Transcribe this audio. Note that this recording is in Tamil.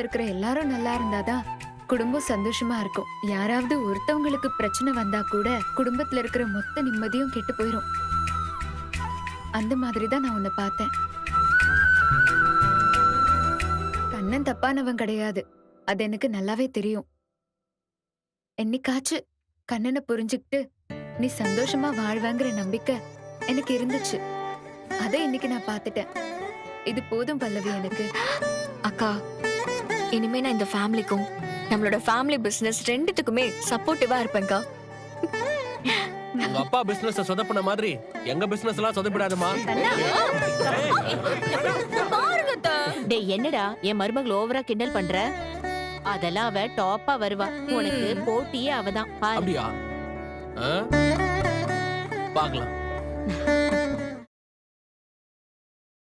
இருக்கிற எல்லாரும் நல்லா இருந்தாதான் குடும்பம் சந்தோஷமா இருக்கும். யாராவது ஒருத்தவங்களுக்கு பிரச்சனை வந்தா கூட குடும்பத்துல இருக்கிற மொத்த நிம்மதியும் கெட்டு போயிரும். அந்த மாதிரிதான் நான் உன்னை பார்த்தேன். கண்ணன் தப்பானவன் கிடையாது, அது எனக்கு நல்லாவே தெரியும். என்னைக்காச்சு கண்ணனை புரிஞ்சுக்கிட்டு நீ சந்தோஷமா வாழ்வாங்கிற நம்பிக்கை எனக்கு இருந்துச்சு. அதை இன்னைக்கு நான் பார்த்துட்டேன். இது போதும் பல்லவி எனக்கு. அக்கா, இனிமே நான் இந்த ஃபேமிலிக்கும் நம்மளோட ஃபேமிலி பிசினஸ் ரெண்டுத்துக்குமே சப்போர்ட்டிவா இருப்பேன்க்கா. உங்க அப்பா பிசினஸ் சொதப்பின மாதிரி எங்க பிசினஸ் எல்லாம் சொதப்பிடாதுமா. பாருங்க அத்தை. டேய் என்னடா என் மருமகள் ஓவரா கிண்டல் பண்ற? அதெல்லாம் அவ டாப்பா வருவா. உனக்கு போட்டியே அவதான் பாரு. அப்படியா? பாக்கலாம்.